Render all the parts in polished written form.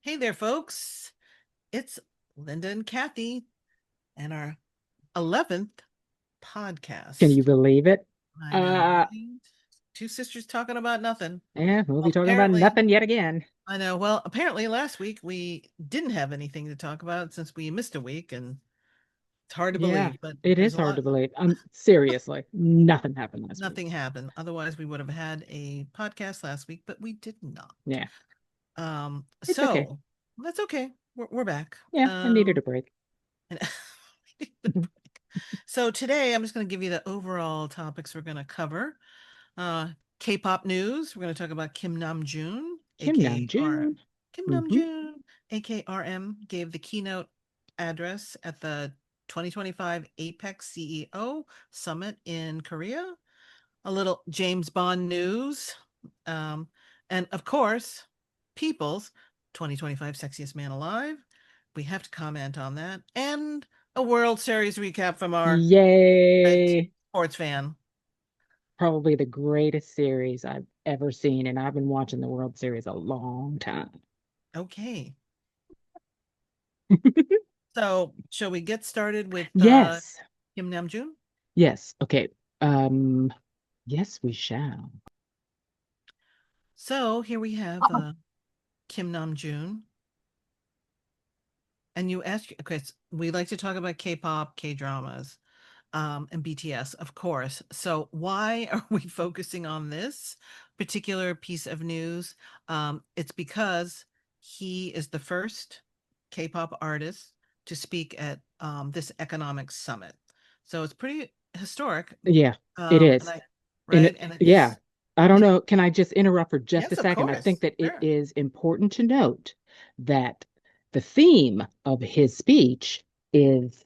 Hey there, folks. It's Linda and Kathy and our 11th Can you podcast. believe it? I know, Uh, right? Two sisters talking about nothing. yeah, we'll be Well, talking about apparently, nothing yet again. I know. Well, apparently last week we didn't have anything to talk about since we missed a week, and it's hard to Yeah, believe, but it there's is a hard lot. to believe. Seriously, nothing happened last week. Nothing happened. Otherwise, we would have had a podcast last week, but we did not. Yeah, it's okay. So that's okay. We're back. Yeah, I needed a break. And So today I'm just going to give you the overall topics we're going to cover. Uh, K-pop news. We're going to talk about Kim Nam-joon, Kim aka Nam-joon. RM. Kim Mm-hmm. Nam-joon, aka RM, gave the keynote address at the 2025 APEC CEO Summit in Korea. A little James Bond news. Um, and of course, People's 2025 Sexiest Man Alive. We have to comment on that. And a World Series recap from our great Yay! sports fan. Probably the greatest series I've ever seen, and I've been watching the World Series a long time. Okay. So, shall we get started with Yes, Kim Namjoon? yes. Okay. Um, yes, we shall. So, here we have Kim Namjoon. And you asked, okay, we like to talk about K-pop, K-dramas, and BTS, of course. So, why are we focusing on this particular piece of news? It's because he is the first K-pop artist to speak at this economic summit. So it's pretty historic. Yeah, it And is. I, And right, and yeah, his, I don't his, know. Can I just interrupt for just a yes, of second? I think course, that it sure. is important to note that the theme of his speech is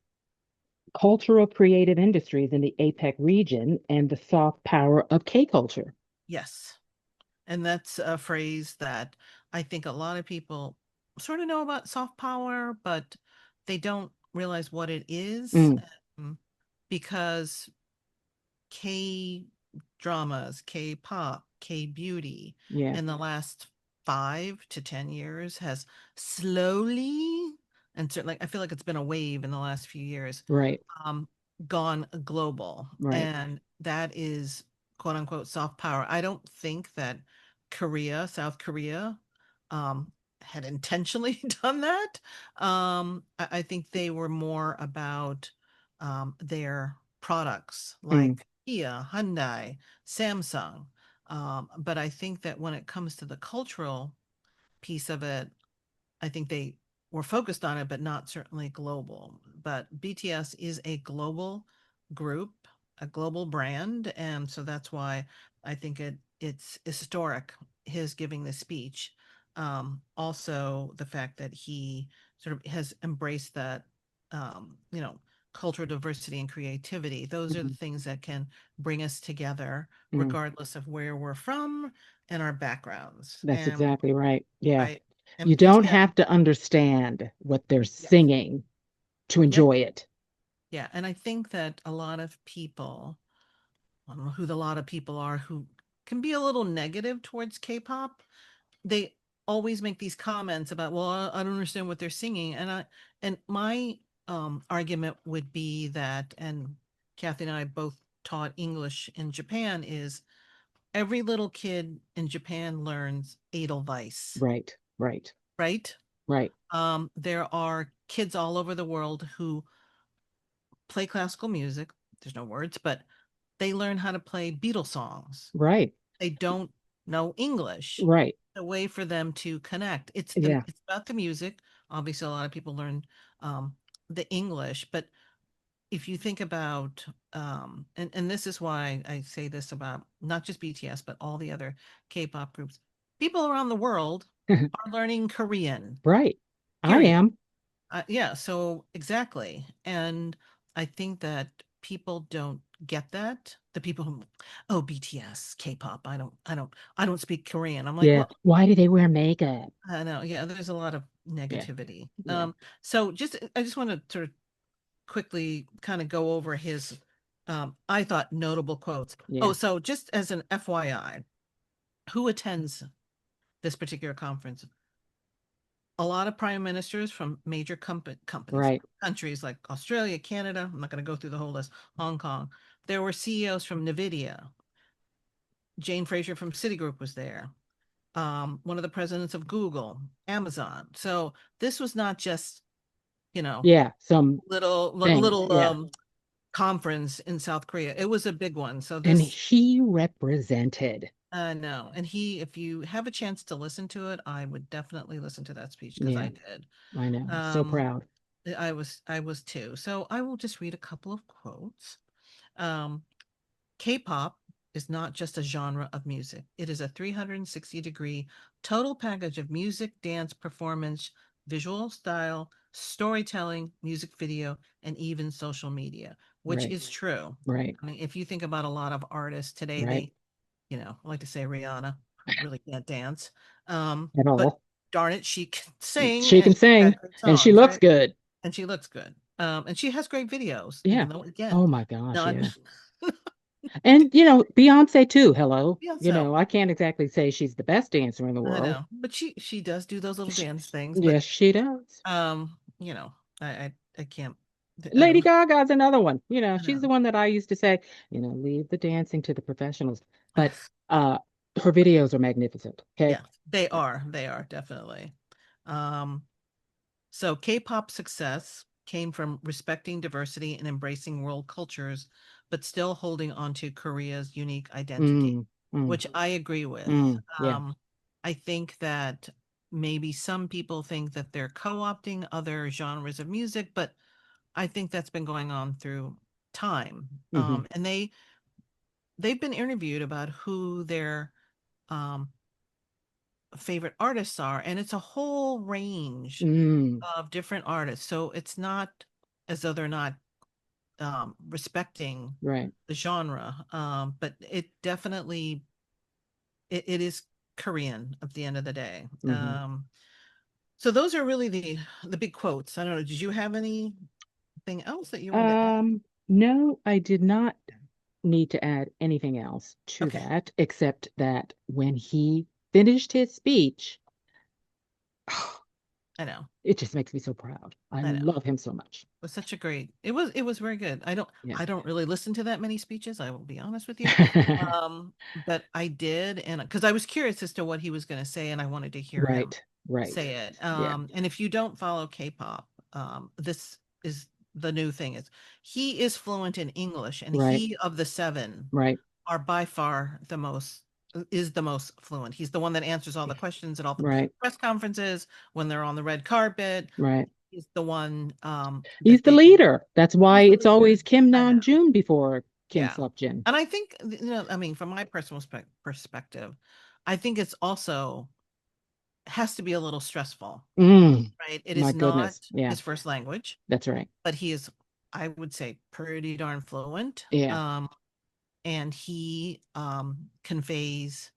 cultural creative industries in the APEC region and the soft power of K culture. Yes. And that's a phrase that I think a lot of people sort of know about soft power, but they don't realize what it is Mm, because K dramas, K pop, K beauty yeah, in the last 5 to 10 years has slowly, and certainly I feel like it's been a wave in the last few years, right, um, gone global. right. And that is quote unquote soft power. I don't think that South Korea, um, had intentionally done that. I think they were more about their products Mm, like Kia, Hyundai, Samsung. But I think that when it comes to the cultural piece of it, I think they were focused on it, but not certainly global. But BTS is a global group, a global brand, and so that's why I think it's historic his giving this speech. Also, the fact that he sort of has embraced that, you know, cultural diversity and creativity. Those are the mm, things that can bring us together, mm. regardless of where we're from and our backgrounds. That's And exactly right. Yeah. right, You and don't BTS, have to understand what they're yes, singing to yep, enjoy it. yeah. And I think that a lot of people, I don't know who the lot of people are who can be a little negative towards K-pop. They always make these comments about, well, I don't understand what they're singing. And my argument would be that, and Kathy and I both taught English in Japan, is every little kid in Japan learns Edelweiss, Right, right, right? right, There are kids all over the world who play classical music. There's no words, but they learn how to play Beatles songs. right, They don't know English. right. A way for them to connect. Yeah. It's about the music. Obviously, a lot of people learn the English, but if you think about and this is why I say this about not just BTS but all the other K-pop groups, people around the world are learning Korean. Right. I Period. am. Yeah, so exactly. And I think that people don't get that. The people who, oh, BTS, K-pop, I don't speak Korean. I'm like, Yeah. well, Why do they wear makeup? I know, yeah, there's a lot of Yeah. negativity. Yeah. So I just want to sort of quickly kind of go over his, I thought notable quotes. Oh, Yeah. so just as an FYI, who attends this particular conference? a lot of prime ministers from major companies, Right. countries like Australia, Canada. I'm not going to go through the whole list. Hong Kong. There were CEOs from Nvidia. Jane Fraser from Citigroup was there. One of the presidents of Google, Amazon. So this was not just, you know, Yeah. Some thing. little Yeah. conference in South Korea. It was a big one. So And this, he represented. no, and he, if you have a chance to listen to it, I would definitely listen to that speech because Yeah, I did. I know. So Um, proud. I was too. So I will just read a couple of quotes. Um, K-pop is not just a genre of music. It is a 360-degree total package of music, dance, performance, visual style, storytelling, music video, and even social media, which Right. is true. Right. I mean, if you think about a lot of artists today, Right. they, I like to say Rihanna, who really can't dance. At But all. darn it, she can sing She and can she's sing got great and she songs, looks right? good. And she looks good. And she has great videos, Yeah. even though again, Oh my gosh, not yeah. And Beyonce too, hello. yeah, so I can't exactly say she's the best dancer in the I world. know, but she does do those little Sh dance things. But Yes, she does. you know, I can't. I Lady don't. Gaga's another one. I She's know. the one that I used to say, leave the dancing to the professionals. But uh her videos are magnificent. Okay. Yeah, they are. They are definitely. Um, so K-pop success came from respecting diversity and embracing world cultures, but still holding on to Korea's unique identity, Mm, mm, which I agree with. yeah. I think that maybe some people think that they're co-opting other genres of music, but I think that's been going on through time. Hmm. And they've been interviewed about who their um, favorite artists are, and it's a whole range Mm, of different artists. So it's not as though they're not respecting right. the genre, but it definitely it is Korean at the end of the day. Hmm. So those are really the big quotes. I don't know. Did you have anything else that you wanted to add? No, I did not need to add anything else to Okay, that, except that when he finished his speech, I know, it just makes me so proud. I I know. love him so much. Was such a great, it was very good. Yeah. I don't really listen to that many speeches, I will be honest with you. But I did, and because I was curious as to what he was going to say and I wanted to hear him Right, right. say it. Yeah, And if you don't follow K-pop, this is the new thing is he is fluent in English, and right, he of the seven right, are by far the most is the most fluent. He's the one that answers all the questions at all the right, press conferences when they're on the red carpet. right. He's the one He's that the they leader. That's why he's the it's leader. always Kim I know. Nam-joon before Kim Yeah. Suk-jin. And I think, I mean, from my personal perspective, I think it's also has to be a little stressful, Mm, right? It my is goodness. not Yeah, his first language, that's right. but he is, I would say, pretty darn fluent. Yeah, And he conveys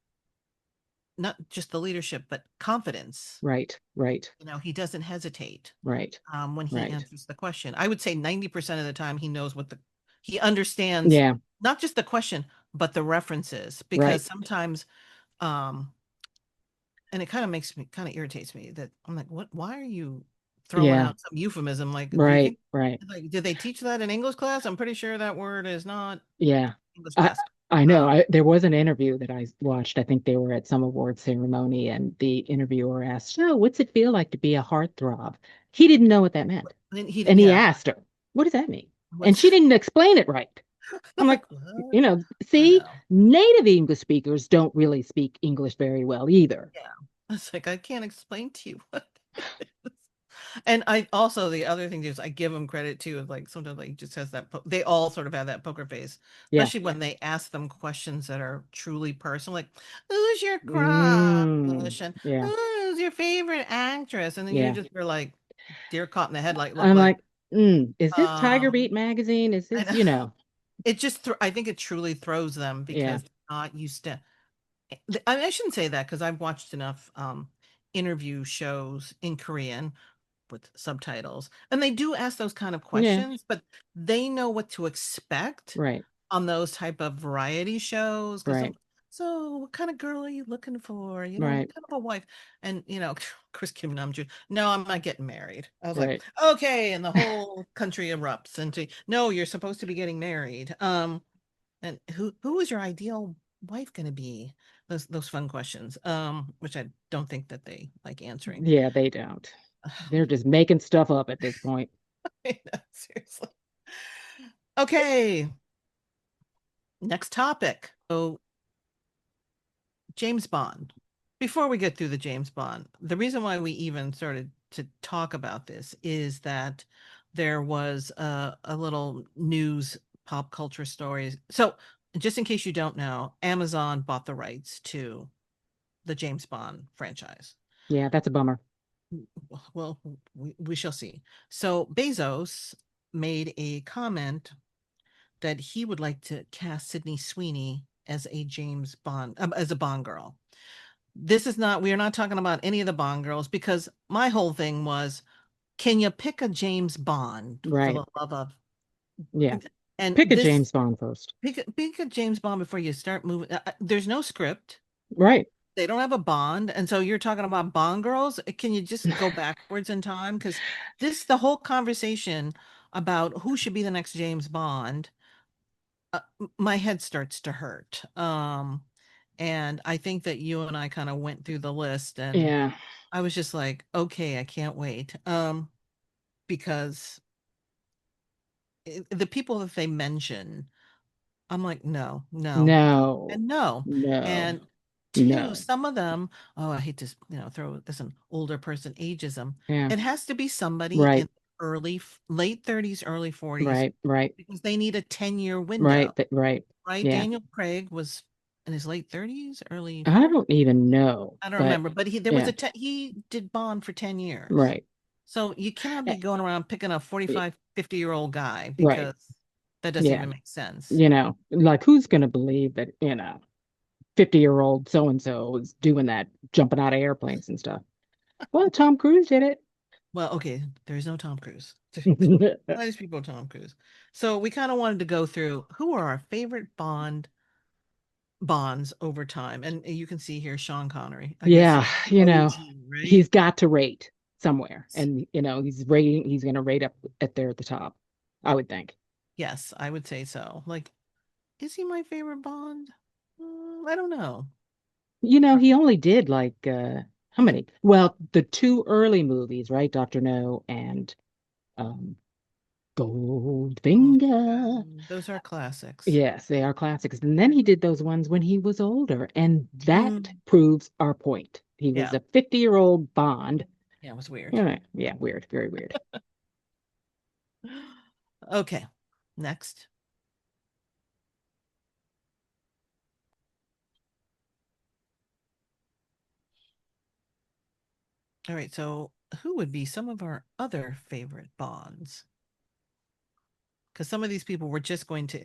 not just the leadership, but confidence. right, right, He doesn't hesitate right, when he right. answers the question. I would say 90% of the time he knows he understands Yeah, not just the question, but the references, because right. sometimes, um, and it kind of irritates me that I'm like, why are you throwing Yeah, out some euphemism? Like, do you right, think, right. like, did they teach that in English class? I'm pretty sure that word is not Yeah. English I best. I know. Um, There was an interview that I watched. I think they were at some award ceremony, and the interviewer asked, "So, what's it feel like to be a heartthrob?" He didn't know what that meant. And he yeah, asked her, "What does that mean?" And what's she didn't explain it right. I'm like, like what? I see, know. native English speakers don't really speak English very well either. Yeah. It's like I can't explain to you what it is. And I also the other thing is I give them credit too. Is like sometimes like just has that they all sort of have that poker face, Yeah. especially when they ask them questions that are truly personal, like who's your Mm, crush and yeah. who's your favorite actress, and then you Yeah. just are like deer caught in the headlight look I'm like like, is this Tiger Beat um magazine? Is I this, know it just I think it truly throws them yeah. because they're not used to I shouldn't say that because I've watched enough interview shows in Korean with subtitles, and they do ask those kind of Yeah. questions, but they know what to expect Right. on those type of variety shows because Right. so what kind of girl are you looking for? What Right, kind of a wife? And Chris Kim Nam-joon, no, I'm not getting married. I was like, right. okay, and the whole country erupts into, no, you're supposed to be getting married. And who is your ideal wife going to be? Those fun questions, which I don't think that they like answering. Yeah, they don't. They're just making stuff up at this point. Seriously. Okay, next topic. So James Bond. Before we get through the James Bond, the reason why we even started to talk about this is that there was a little news pop culture story. So, just in case you don't know, Amazon bought the rights to the James Bond franchise. Yeah, that's a bummer. Well, we shall see. So, Bezos made a comment that he would like to cast Sydney Sweeney as a James Bond, as a Bond girl. This is not, we are not talking about any of the Bond girls because my whole thing was, can you pick a James Bond for Right. the love of, Yeah. and Pick a this, James Bond first. pick a James Bond before you start moving. There's no script. Right. They don't have a Bond. And so you're talking about Bond girls. Can you just go backwards in time? Because the whole conversation about who should be the next James Bond, my head starts to hurt. And I think that you and I kind of went through the list and Yeah. I was just like, okay, I can't wait. Because the people that they mention, I'm like, no, no, No. and no. No. And two, No. some of them, oh, I hate to, throw as an older person ageism. Yeah. It has to be somebody Right. in late 30s, early 40s, Right. Right. because they need a 10-year Right. window, Right. right? Yeah. Daniel Craig was in his late 30s, early I 40s. don't even know, I don't but remember, but yeah. he did Bond for 10 years. Right. So you cannot be Eh, going around picking a eh, 45, 50-year-old guy Right. because that doesn't Yeah. even make sense. Like who's going to believe that, 50-year-old so and so is doing that, jumping out of airplanes and stuff? Well, Tom Cruise did it. Well, okay, there's no Tom Cruise. Nice people, Tom Cruise. So we kind of wanted to go through who are our favorite Bonds over time. And you can see here Sean Connery. I guess Yeah, he's OG, right? he's got to rate somewhere. And, he's going to rate up at there at the top, I would think. Yes, I would say so. Like, is he my favorite Bond? I don't know. He only did like how many? Well, the two early movies, right? Dr. No and um Mm, Goldfinger. those are classics. Yes, they are classics. And then he did those ones when he was older, and that Mm, proves our point. He was yeah, a 50-year-old Bond. yeah, it was weird. Yeah, yeah, weird, very weird. Okay, next. All right, so who would be some of our other favorite Bonds? Because some of these people were just going to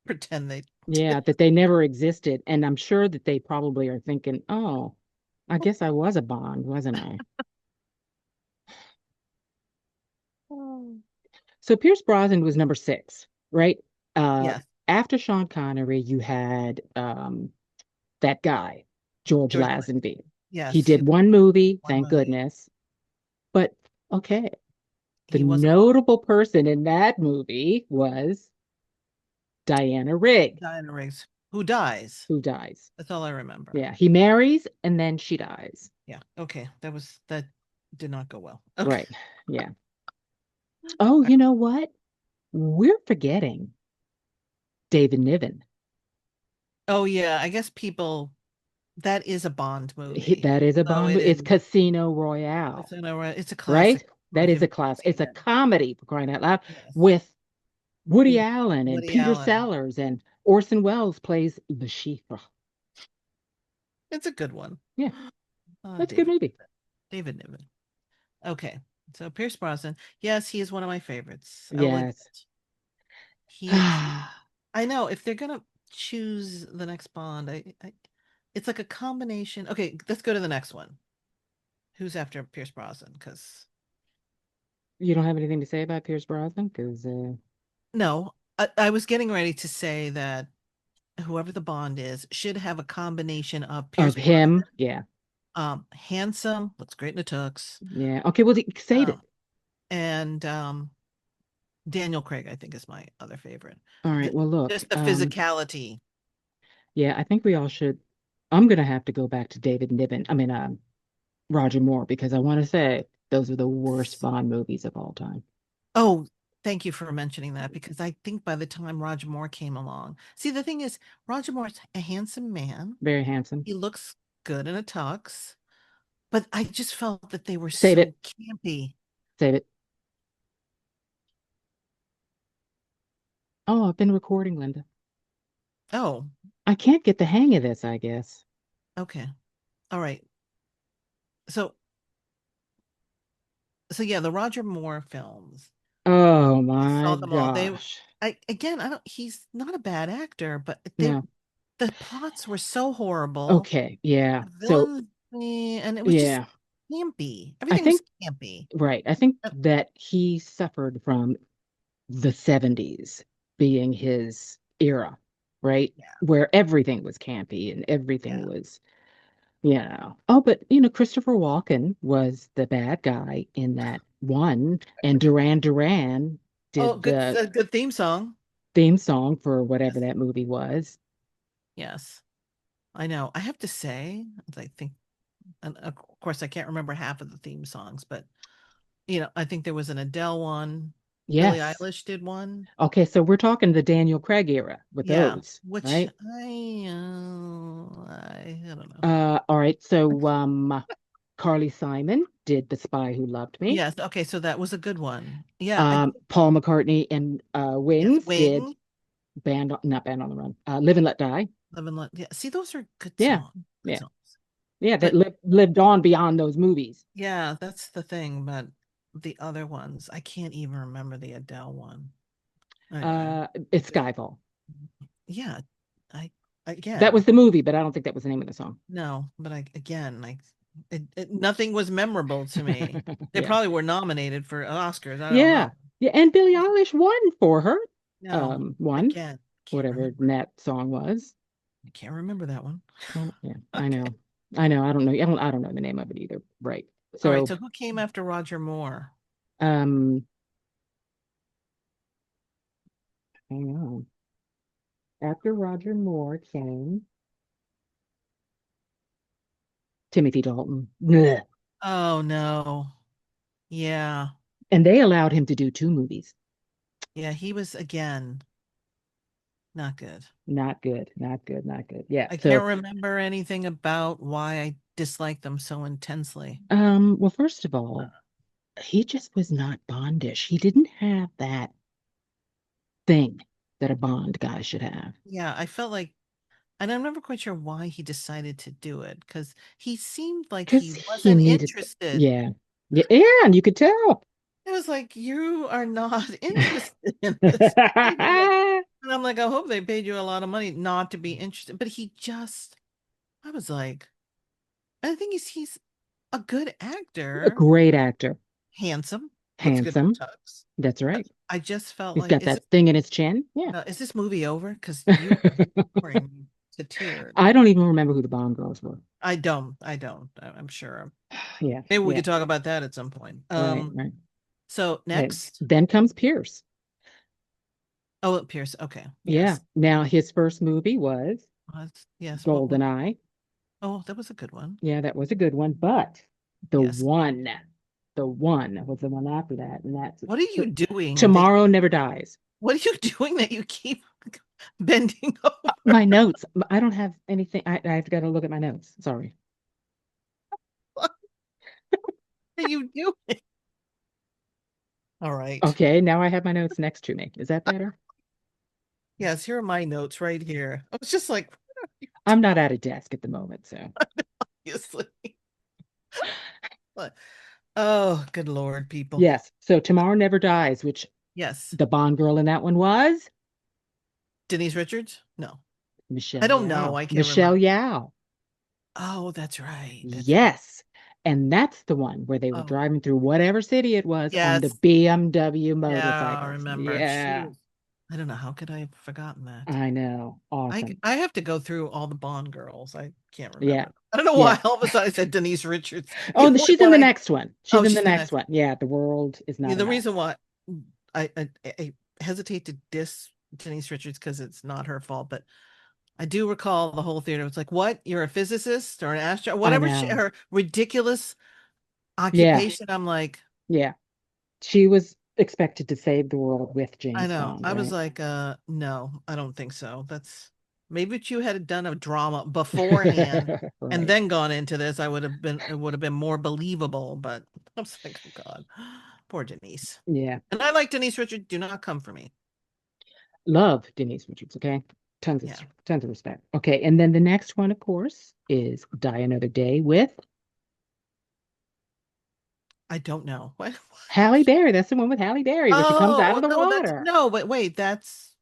pretend they did. Yeah, that they never existed. And I'm sure that they probably are thinking, oh, I guess I was a Bond, wasn't I? Oh. So Pierce Brosnan was number 6, right? Uh, Yes, After Sean Connery, you had that guy, George George Clooney. Lazenby. He Yes, he did was one movie, one thank movie. goodness. But okay, the He was a Bond. notable person in that movie was Diana Rigg, Diana Riggs, who dies. who dies. That's all I remember. Yeah, he marries and then she dies. Yeah. Okay. That did not go well. Okay. Right. Yeah. Oh, you know what? We're forgetting David Niven. Oh yeah, I guess people that is a Bond movie. That is a So Bond it movie. It's is. Casino Royale, It's a right? classic. That is a Give class. say It's a again. comedy for crying out loud Yes. with Woody With Allen and Woody Peter Allen. Sellers and Orson Welles plays Le Chiffre. It's a good one. Yeah, that's a good David movie. David Niven. Okay. So Pierce Brosnan. Yes, he is one of my favorites. I will admit. Yes. He I know if they're gonna choose the next Bond, it's like a combination. Okay, let's go to the next one. Who's after Pierce Brosnan? Because You don't have anything to say about Pierce Brosnan? Because no, I was getting ready to say that whoever the Bond is, should have a combination of Of Pierce him. Brosnan, Yeah. handsome, looks great in a tux, Yeah. Okay, well, save um, it. and Daniel Craig, I think, is my other favorite. All right. The, Well, look. just the physicality. Yeah, I think we all should. I'm gonna have to go back to David Niven. I mean, Roger Moore, because I want to say those are the worst Bond movies of all time. Oh, thank you for mentioning that because I think by the time Roger Moore came along, see, the thing is, Roger Moore's a handsome man. Very handsome. He looks good in a tux, but I just felt that they were Save so it. campy. Save it. Oh, I've been recording, Linda. Oh, I can't get the hang of this, I guess. okay. All right. So, so yeah, the Roger Moore films. Oh I my saw them all. gosh. I don't, he's not a bad actor, but No. the plots were so horrible. Okay. Yeah. The So, villains, and it was just yeah. campy. I Everything was think, campy. right. I think Uh, that he suffered from the 70s being his era, right? Yeah, Where everything was campy and everything yeah. was, Oh, but Christopher Walken was the bad guy in that one, and Duran Duran Oh, did the good theme song. theme song for whatever Yes, that movie was. yes. I know. I have to say, I think, and of course, I can't remember half of the theme songs, but I think there was an Adele one. Billie Yes. Eilish did one. Okay, so we're talking the Daniel Craig era with Yeah, those, which right? I don't know. All right, so Carly Simon did The Spy Who Loved Me. Yes, okay, so that was a good one. Yeah, Paul McCartney and yes, Wings did Wing, Not Band on the Run, Live and Let Die. Live and Let. Yeah, see, those are good Yeah, songs. Good yeah, songs. yeah, that But lived on beyond those movies. yeah, that's the thing. But the other ones, I can't even remember the Adele one. Anyway, It's Skyfall. yeah, I That was again, the movie, but I don't think that was the name of the song. no, but I again, like nothing was memorable to me. They Yeah, probably were nominated for Oscars. I don't know. yeah, yeah, and Billie Eilish won for her. No, One, again, can't whatever remember. that song was. I can't remember that one. Oh, yeah, I Okay. know. I know. I don't know. I don't know the name of it either. Right. All right. So, So who came after Roger Moore? um, hang on. After Roger Moore came Timothy Dalton. Blech. Oh no. Yeah. And they allowed him to do two movies. Yeah, he was again not good. Not good. Not good. Not good. Yeah. I So, can't remember anything about why I disliked them so intensely. well, first of all, he just was not Bondish. He didn't have that thing that a Bond guy should have. Yeah, I felt like, and I'm never quite sure why he decided to do it because he seemed like Because he he wasn't needed, interested. yeah. Yeah. Yeah. And you could tell. It was like, you are not interested in this. And I'm like, I hope they paid you a lot of money not to be interested. But he just, I was like, I think he's a good A actor, great actor. handsome, looks good in Handsome. the tux. That's But right. I just felt He's like, got that thing in his chin. Yeah. is this movie over? Because you are boring me to tears. I don't even remember who the Bond girls were. I'm sure. Yeah. Maybe we Yeah. could talk about that at some point. Right. Right. So Okay. next, Then comes Pierce. oh, Pierce. Okay, Yeah. yes, Now his first movie was yes. What? GoldenEye. Oh, that was a good one. Yeah, that was a good one. But the Yes. one, the one was the one after that, and that's What are you doing that? Tomorrow Never Dies. What are you doing that you keep bending over? My notes. I don't have anything. I've got to look at my notes. Sorry. What are you doing? All right. Okay, now I have my notes next to me. Is that better? Yes, here are my notes right here. I was just like, I'm not at a desk at the moment, so obviously. But, oh, good Lord, people. yes. So Tomorrow Never Dies, which Yes. the Bond girl in that one was Denise Richards? No. I Michelle don't know. Yao. I can't Michelle remember. Yao. Oh, that's right. That's right. Yes. And that's the one where they were Oh, driving through whatever city it was on the yes. BMW Yeah, I motorcycles. remember. She Yeah. was. I don't know. How could I have forgotten that? I know. I Awesome. I have to go through all the Bond girls. I can't Yeah. remember. I don't know why Yeah. all of a sudden I said Denise Richards. Oh, The only she's in one the I next one. She's oh, in the she's the next next. one. Yeah, the world is Yeah, not the enough. reason why I hesitate to diss Denise Richards because it's not her fault, but I do recall the whole theater. It's like, what? You're a physicist or an astronaut, I whatever know. her ridiculous Yeah. occupation. I'm like, Yeah. She was expected to save the world with I James know. Bond, I was right? like, no, I don't think so. That's maybe if you had done a drama beforehand and Right. then gone into this, it would have been more believable. But I was like, oh God, poor Denise. Yeah. And I like Denise Richards. Do not come for me. Love Denise Richards, okay? Yeah, Tons of respect. Okay, and then the next one, of course, is Die Another Day with I don't know. What? Halle Berry. That's the one with Halle Berry where she comes out of Oh the no, that's water. no, but wait, that's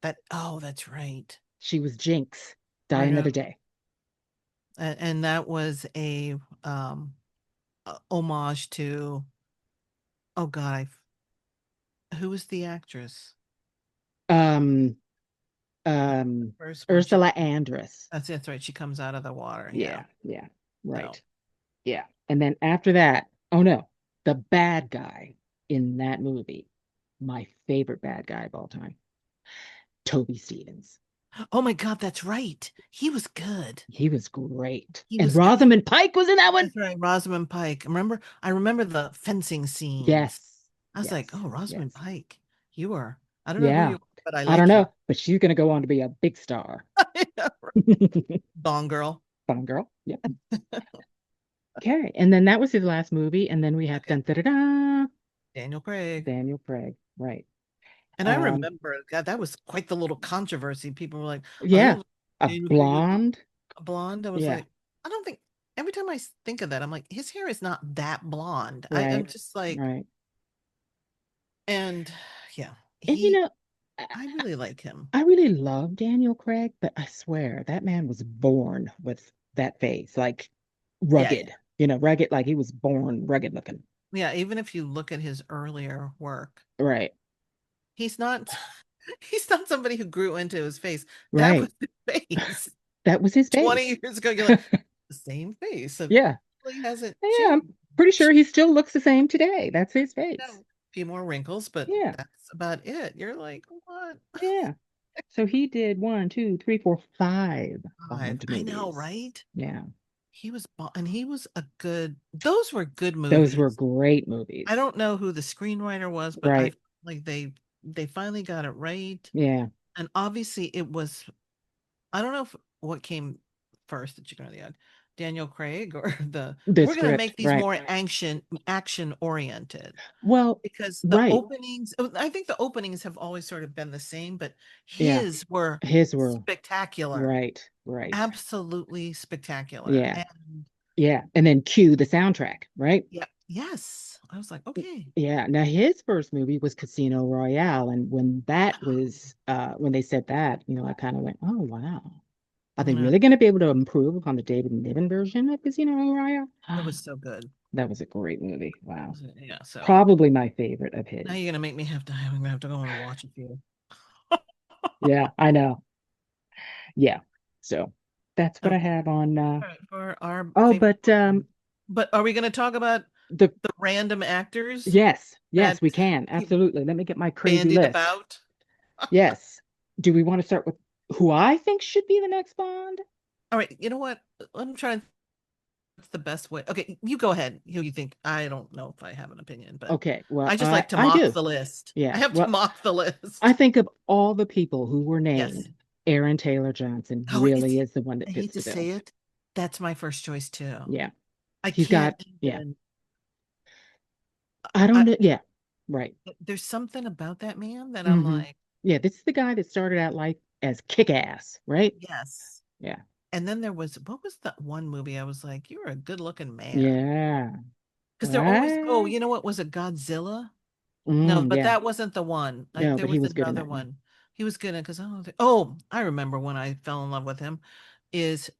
that. Oh, that's right. She was Jinx. Die I Another know, Day. and that was a homage to. Oh God, who was the actress? Um, The first one, Ursula Andress. that's right. She comes out of the water. Yeah. Yeah, yeah, No. right. Yeah. And then after that, oh no, the bad guy in that movie, my favorite bad guy of all time, Toby Stevens. Oh my God, that's right. He was good. He was great. He And was good. Rosamund Pike was in that one. That's right. Rosamund Pike. I remember the fencing scenes. Yes, I was like, yes, oh, Rosamund yes. Pike. You are. I don't know who you Yeah. are, but I I don't like you. know, but she's going to go on to be a big star. Gone Girl. Fun girl. Yep. Okay. And then that was his last movie. And then we had Okay. dun, da, da, da, Daniel Craig. Daniel Craig. Right. And I Um, remember, God, that was quite the little controversy. People were like, I yeah. don't A Daniel Craig is blonde. a blonde. I was Yeah. like, I don't think every time I think of that, I'm like, his hair is not that blonde. I'm Right. just like, Right. and yeah, And I, I really like him. I really love Daniel Craig, but I swear that man was born with that face, like Yeah, yeah. rugged, rugged, like he was born rugged looking. Yeah, even if you look at his earlier work, Right. he's not he's not somebody who grew into his face. That was Right. his face. That was his 20 face. years ago, you're like, the same face. It Yeah. really hasn't Yeah. I'm changed. pretty sure he still looks the same today. That's his face. A few more wrinkles, but Yeah. that's about it. You're like, what? Yeah. So he did one, two, three, four, five Five. Bond I know, movies. right? Yeah. And he was a good, those were good Those were movies. great I movies. don't know who the screenwriter was, but I Right. like they finally got it right. Yeah. And obviously it was, I don't know if what came first, the chicken or the egg, Daniel Craig or The we're gonna make script. these Right. more action oriented Well, because the right. openings, I think the openings have always sort of been the same, but Yeah. his were His were spectacular, right. Right. absolutely spectacular. Yeah. And Yeah. And then cue the soundtrack, right? yeah, yes, I was like, okay. Yeah. Now his first movie was Casino Royale. And when that was when they said that, I kind of went, oh wow. Are they Yeah, really going to be able to improve upon the David Niven version of Casino Royale? it was so good. That was a great movie. Wow. Yeah, so Probably my favorite of now his. you're gonna make me have to. I'm gonna have to go and watch a few. Yeah, I know. Yeah. So that's what I Okay. have on All right, for our oh, favorite. but But are we going to talk about the the random actors yes, that yes, we can. keep Absolutely. Let me get my crazy bandied list. about? Yes. Do we want to start with who I think should be the next Bond? All right, you know what? I'm trying. What's the best way? Okay, you go ahead. Who you think? I don't know if I have an opinion, but Okay, well, I just I like to I mock do. the list. I Yeah. have to Well, mock the I list. think of all the people who were Yes. named, Aaron Taylor Johnson Oh, really is the one I that hate fits to the bill. say it. That's my first choice too. Yeah. I He's can't got, yeah. even. I don't I know. Yeah. Right. there's something about that man that I'm Hmm. like, Yeah, this is the guy that started out life as kick-ass, right? yes. Yeah. And then there was what was that one movie? I was like, you're a good looking man. Yeah. Because they're always, oh, Right. you know what? Was it Godzilla? No, Mm, but yeah. that wasn't the one. Like No, there but he was was good in another that one. one. He was good in because I remember when I fell in love with him is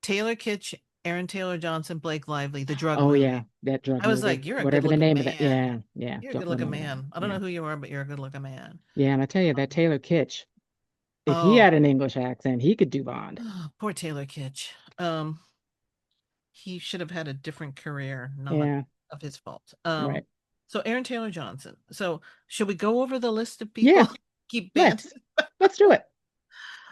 Taylor Kitsch Aaron Taylor Johnson, Blake Lively, the drug Oh yeah, movie. that drug I was movie, like, you're a good whatever the looking name of that. man. Yeah, yeah, You're a good don't looking remember that. man. I don't know Yeah, who you are, but you're a good looking man. yeah, and I tell you that Um, Taylor Kitsch, if he oh, had an English accent, he could do Bond. poor Taylor Kitsch. He should have had a different career, not Yeah, of his fault. right. So Aaron Taylor Johnson. So should we go over the list of Yeah, people? Keep band. let's do it.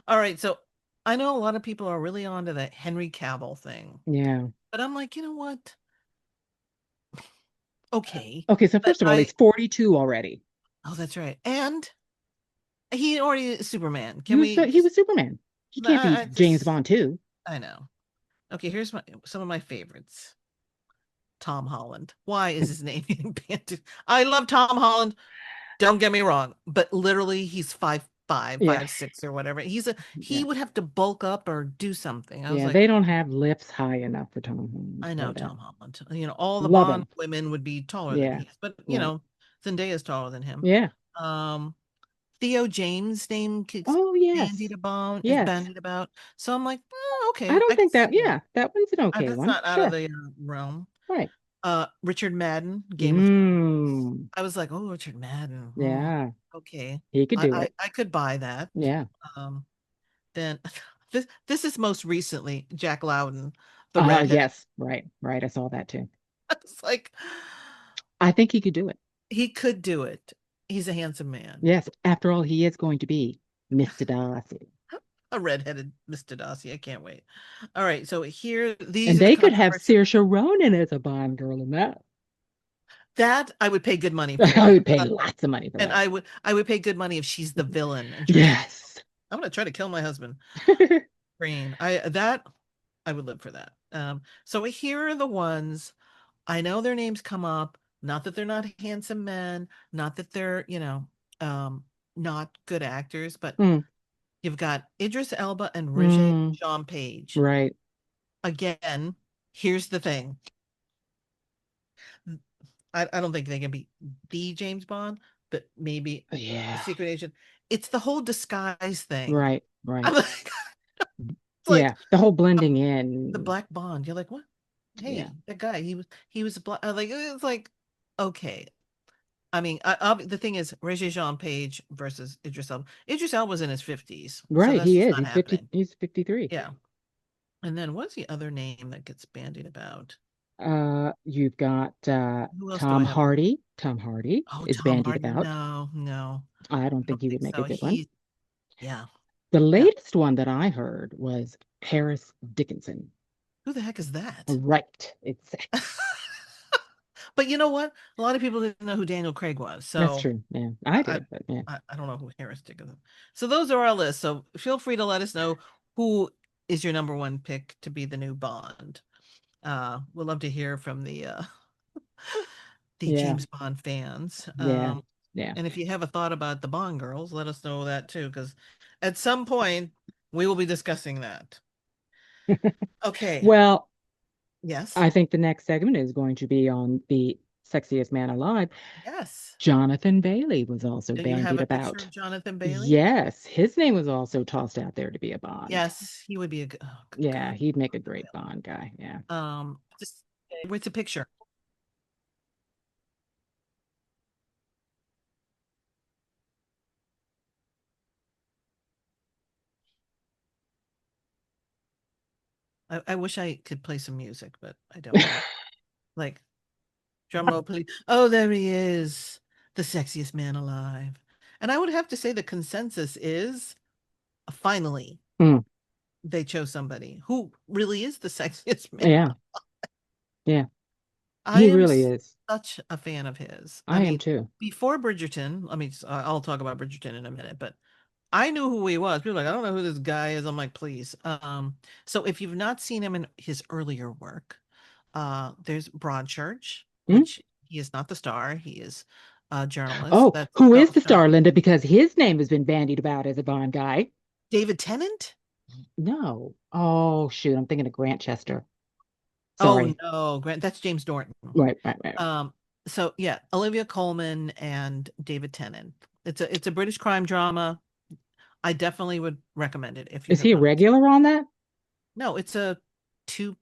All right. So I know a lot of people are really onto that Henry Cavill thing, Yeah. but I'm like, you know what? Okay, Okay, so but first of all, he's 42 already. oh, that's right. And he already is Superman. He Can was we he just, was Superman. He can't be I James just, Bond too. I know. Okay, here's some of my favorites. Tom Holland. Why is his name being banned? I love Tom Holland. Don't get me wrong, but literally he's 5'5", Yeah. 5'6", or whatever. He Yeah. would have to bulk up or do something. I was Yeah, like, they don't have lips high enough for Tom Holland, I know but Tom Holland. All the love Bond him. women would be taller than Yeah, he is, but right. Zendaya's taller than him. Yeah. Um, Theo James' name keeps Oh, yes. bandied about is Yes. bandied about. So I'm like, I okay, don't I can think that, see it. yeah, that one's an okay That's one. not out of Sure. the realm. Right. Richard Madden, Game of Thrones. Mm, I was like, oh, Richard Madden. yeah, Okay. he could do it. I could buy that. Yeah. Um, then this is most recently Jack Loudon, the redheaded. Yes. Right. Right. I saw that too. It's like I think he could do it. he could do it. He's a handsome man. Yes. After all, he is going to be Mr. Darcy. A redheaded Mr. Darcy. I can't wait. All right, so here these And are the they could have controversial Saoirse Ronan as a Bond girl in that. that I would pay good money I for. would pay lots of money for And that. I would pay good money if she's the villain and tries to Yes. I'm gonna try to kill my husband. Green. I would live for that. So here are the ones I know their names come up. Not that they're not handsome men, not that they're, not good actors, but Mm, you've got Idris Elba and Regé mm, Jean Page. right. Again, here's the thing. I don't think they can be the James Bond, but maybe a Yeah. secret agent. It's the whole disguise thing. Right. I'm Right. like, it's like Yeah. The whole um, blending the in. Black Bond. You're like, what? Yeah. Hey, that guy, he was black. Like it's like, okay. I mean, the thing is, Regé Jean Page versus Idris Elba. Idris Elba was in his 50s, so Right. that's He just is. not He's 50. happening. He's 53. Yeah. And then what's the other name that gets bandied about? You've got Who else do I Tom have? Hardy. Tom Hardy Oh, is Tom bandied Hardy. about. No, no, I don't I think don't he would think make a so. good one. Yeah, The yeah. latest one that I heard was Paris Dickinson. Who the heck is that? Right. It's But you know what? A lot of people didn't know who Daniel Craig was, that's so true. Yeah, I I, did, but yeah. I don't know who Harris Dickinson. So those are our lists. So feel free to let us know who is your number one pick to be the new Bond. We'd love to hear from the Yeah. James Bond fans. Yeah. Yeah. And if you have a thought about the Bond girls, let us know that too, because at some point we will be discussing that. Okay. Well, Yes. I think the next segment is going to be on the sexiest man alive. Yes. Jonathan Bailey was also Do you have bandied a picture about. of Jonathan Bailey? Yes, his name was also tossed out there to be a Bond. Yes, he would be a good. Oh, good Yeah, God. he'd make a great Bond guy. Yeah. Just where's the picture? I wish I could play some music, but I don't have like drum roll, please. Oh, there he is, the sexiest man alive. And I would have to say the consensus is finally Mm, they chose somebody who really is the sexiest man. yeah. Yeah. I He am really is. such a fan of his. I I am mean, too. before Bridgerton, I'll talk about Bridgerton in a minute, but I knew who he was. People were like, I don't know who this guy is. I'm like, please. So if you've not seen him in his earlier work, there's Broadchurch, Mm? which he is not the star. He is a journalist. Oh, That's who is the starring star, Linda? Because his name has been bandied about as a Bond guy. David Tennant. No. Oh, shoot. I'm thinking of Grant Chester. Oh Sorry. no, Grant, that's James Norton. Right, right, right. Um, so yeah, Olivia Colman and David Tennant. It's a British crime drama. I definitely would recommend it if you Is have he a not. regular on that? No, it's a two.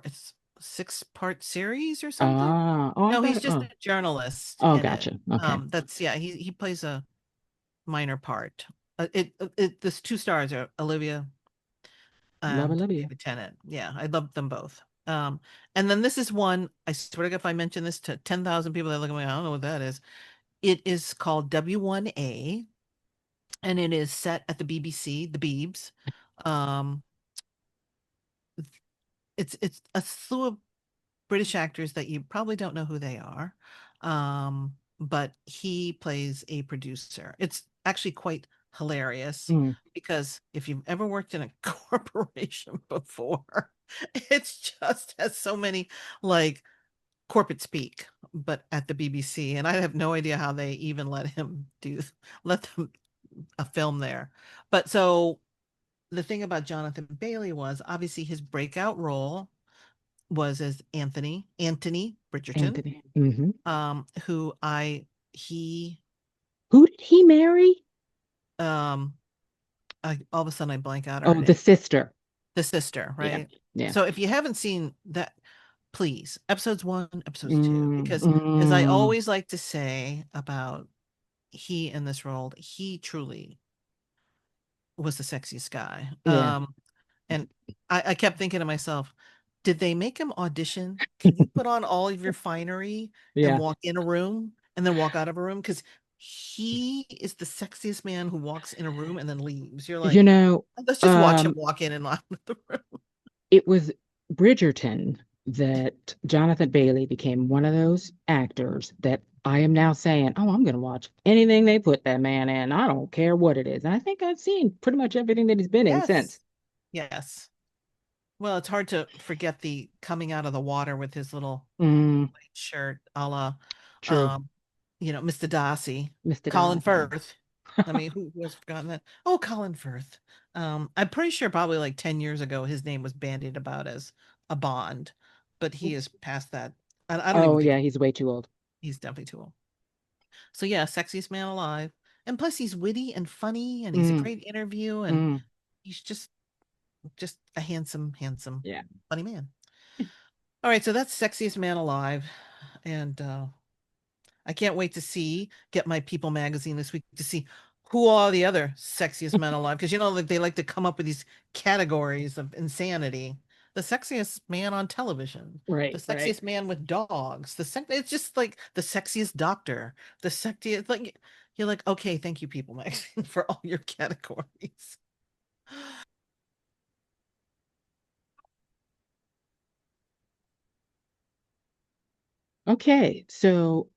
it's 6-part series or something. Ah, oh, I No, thought, he's just oh, a journalist oh, in it. gotcha. Okay. That's yeah, he plays a minor part. This 2 stars are Olivia Love and Olivia. David Tennant. Yeah, I love them both. And then this is one, I swear to God, if I mention this to 10,000 people, they look at me, I don't know what that is. It is called W1A, and it is set at the BBC, the Beebs. Um, it's a slew of British actors that you probably don't know who they are. But he plays a producer. It's actually quite hilarious Mm, because if you've ever worked in a corporation before, it's just has so many like corporate speak, but at the BBC. And I have no idea how they even let them a film there. But so the thing about Jonathan Bailey was obviously his breakout role was as Anthony Bridgerton, Anthony. Hmm. who he, Who did he marry? um, all of a sudden I blank out her Oh, the name, sister. the sister, Yeah. right? Yeah. So if you haven't seen that, please, episodes 1, episodes 2, Mm, because as I mm, always like to say about he in this role, he truly was the sexiest guy. yeah. And I kept thinking to myself, did they make him audition? Can you put on all of your finery and Yeah. walk in a room and then walk out of a room? Because he is the sexiest man who walks in a room and then leaves. You're You like, know, let's just watch him um, walk in and out of the room. it was Bridgerton that Jonathan Bailey became one of those actors that I am now saying, oh, I'm going to watch anything they put that man in. I don't care what it is. And I think I've seen pretty much everything that he's been in since. Yes. Yes. Well, it's hard to forget the coming out of the water with his little Mm, white shirt, a la, true. um, Mr. Darcy, Mr. Colin Darcy. Firth. I mean, who has forgotten that? Oh, Colin Firth. I'm pretty sure probably like 10 years ago, his name was bandied about as a Bond, but he is past that. I don't Oh, even think yeah, he's way too old. he's definitely too old. So yeah, sexiest man alive. And plus he's witty and funny and he's a Mm, great interview and mm, he's just a handsome, yeah. funny man. All right, so that's sexiest man alive. And I can't wait to get my People magazine this week to see who are the other sexiest men alive. Because like they like to come up with these categories of insanity. The sexiest man on television, the Right, right. sexiest man with dogs, it's just like the sexiest doctor, the sexiest like you're like, okay, thank you, People magazine, for all your categories. Okay, so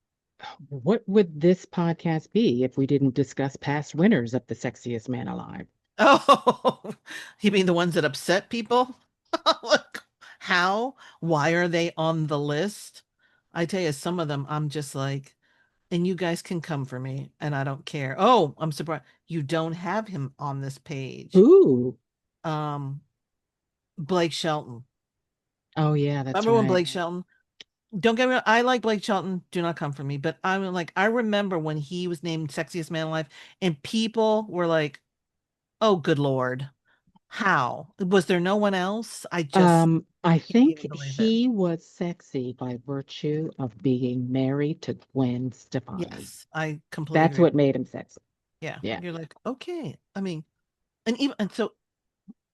what would this podcast be if we didn't discuss past winners of the sexiest man alive? Oh, you mean the ones that upset people? Like, how? Why are they on the list? I tell you, some of them I'm just like, and you guys can come for me, and I don't care. Oh, I'm surprised you don't have him on this page. Ooh, Um, Blake Shelton. oh yeah, that's Remember when right. Blake Shelton? Don't get me wrong, I like Blake Shelton. Do not come for me. But I'm like, I remember when he was named Sexiest Man Alive, and people were like, "Oh, good Lord. How? Was there no one else? I just I can't think even believe it." he was sexy by virtue of being married to Gwen Stefani. Yes, I completely That's agree what with made you. him sexy. Yeah, Yeah. you're like, okay. I mean, and so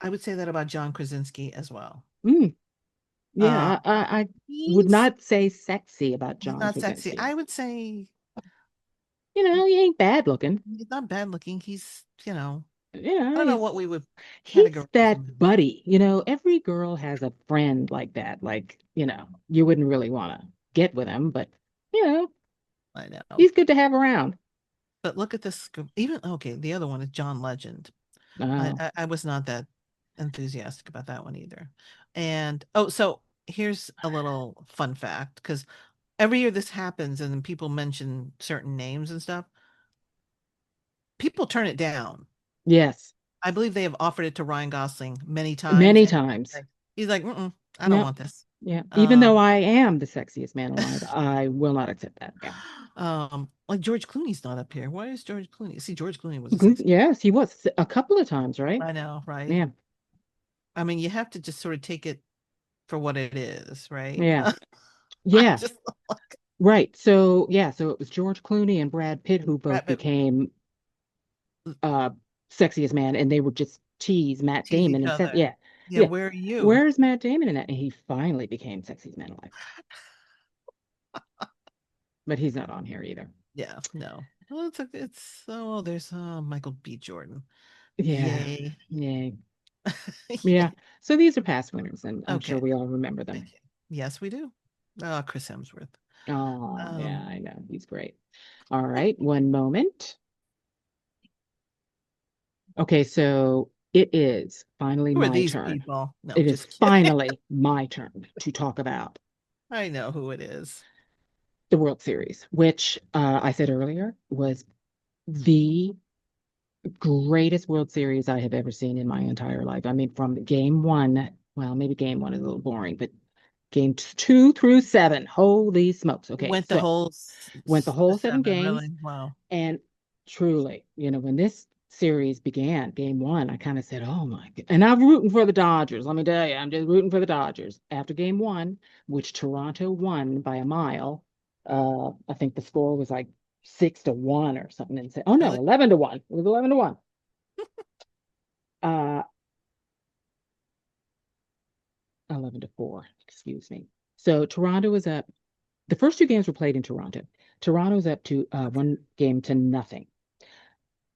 I would say that about John Krasinski as well. Mm, Um, yeah, I would he's not say sexy about he's John not sexy. Krasinski. I would say You know, he ain't bad looking. he's not bad looking. You I know, don't know what we would he's categorize that him as. buddy. You know, every girl has a friend like that. Like, you wouldn't really want to get with him, but you know, I know. he's good to have around. But look at this. Even okay, the other one is John Legend. Oh, I was not that enthusiastic about that one either. And oh, so here's a little fun fact because every year this happens and then people mention certain names and stuff. People turn it down. yes, I believe they have offered it to Ryan Gosling many times, many and times. he's like, "Mm-mm, I don't No, want this." yeah. Even though Um, I am the sexiest man alive, I will not accept that. Yeah. like George Clooney's not up here. Why is George Clooney? See, George Clooney was a sexy. Yes, he was a couple of times, right? I know, right? Yeah. I mean, you have to just sort of take it. for what it is, right? Yeah. I Yeah. just like Right. So yeah, so it was George Clooney and Brad Pitt who both Brad became uh Sexiest Man, and they would just tease Matt tease Damon each and said, other. yeah, Yeah, yeah. where are you? Where's Matt Damon in that? And he finally became Sexiest Man Alive. But he's not on here either. Yeah, no. Well, it's oh, there's Michael B. Jordan. Yeah. Yay. Yeah. Yeah. Yay. So these are past winners, and I'm sure Okay, we all remember them. thank you. Yes, we do. Oh, Chris Hemsworth. Oh, yeah, Um, I know. He's great. All right, one moment. Okay, so it is finally who are my these turn. people? No, It is just kidding. finally my turn to talk about I know who it is. the World Series, which I said earlier was the greatest World Series I have ever seen in my entire life. I mean, from game one, well, maybe game one is a little boring, but game two through seven, holy smokes. Okay, Went the so whole went the the whole seven seven, games. really? Wow. And truly, when this series began, game one, I kind of said, oh my God. And I'm rooting for the Dodgers. Let me tell you, I'm just rooting for the Dodgers. After game one, which Toronto won by a mile, I think the score was like 6-1 or something. And said, oh no, Really? 11-1. It was 11-1. Uh, 11-4, excuse me. So Toronto was up. The first two games were played in Toronto. Toronto's up to Okay. 1-0 to nothing.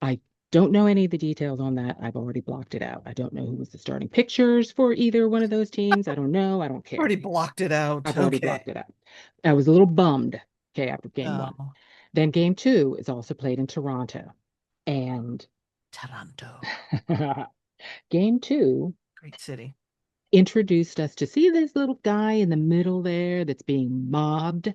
I don't know any of the details on that. I've already blocked it out. I don't know who was the starting pitchers for either one of those teams. I don't know. I don't care. Already blocked it out. I've already Okay. blocked it out. I was a little bummed, okay, after game one. Oh, Then game two is also played in Toronto. And Toronto. game two Great city. introduced us to see this little guy in the middle there that's being mobbed.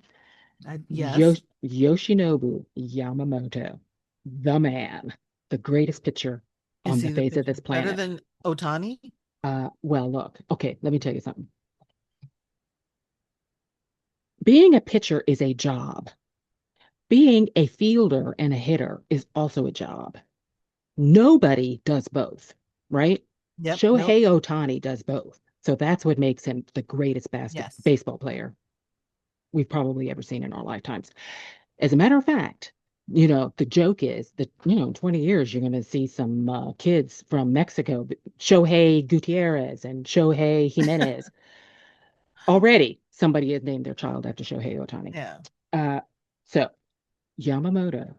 Yes. Yoshinobu Yamamoto, the man, the greatest pitcher Is on the he the face of pitcher this better planet. than Otani? Well, look, okay, let me tell you something. Being a pitcher is a job. Being a fielder and a hitter is also a job. Nobody does both, right? Yep. Nope. Shohei Ohtani does both. So that's what makes him the greatest Yes. baseball player we've probably ever seen in our lifetimes. As a matter of fact, the joke is that, in 20 years, you're going to see some kids from Mexico, Shohei Gutierrez and Shohei Jimenez. Already, somebody has named their child after Shohei Ohtani. Yeah. Uh, so, Yamamoto,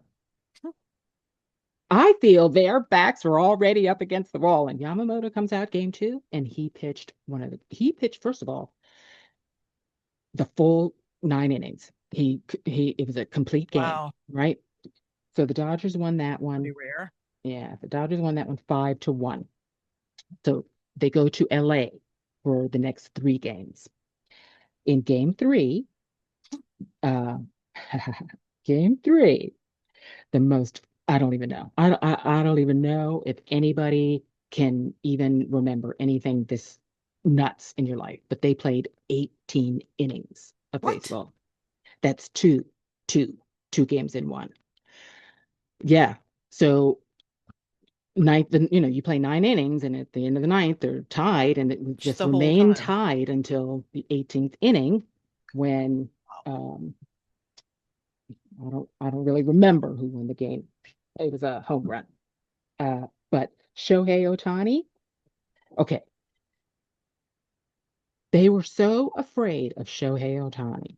I feel their backs are already up against the wall. And Yamamoto comes out game two, and he pitched, first of all, the full 9 innings. It was a complete game, Wow. right? So the Dodgers won that Pretty one. rare. Yeah, the Dodgers won that one 5-1. So they go to LA for the next three games. In game three, uh, game three, the most, I don't even know. I don't even know if anybody can even remember anything this nuts in your life, but they played 18 innings of What? baseball. That's two, two games in one. Yeah. So ninth, you play 9 innings, and at the end of the ninth, they're tied, and it would Just just the whole remain time. tied until the 18th inning when um, I don't really remember who won the game. It was a home run. But Shohei Ohtani, okay, they were so afraid of Shohei Ohtani.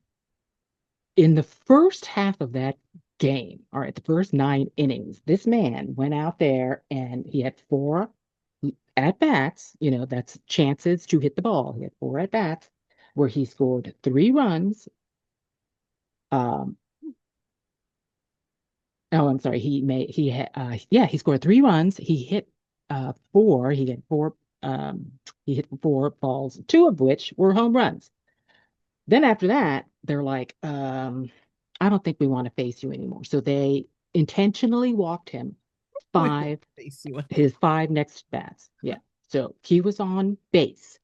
In the first half of that game, all right, the first 9 innings, this man went out there and he had four at bats, that's chances to hit the ball. He had four at bats where he scored 3 runs. Um, oh, I'm sorry. He scored 3 runs. Um, he hit 4 balls, two of which were home runs. Then after that, they're like, I don't think we want to face you anymore. So they intentionally walked him We will five, face you his anymore. 5 next bats. Yeah. So he was on base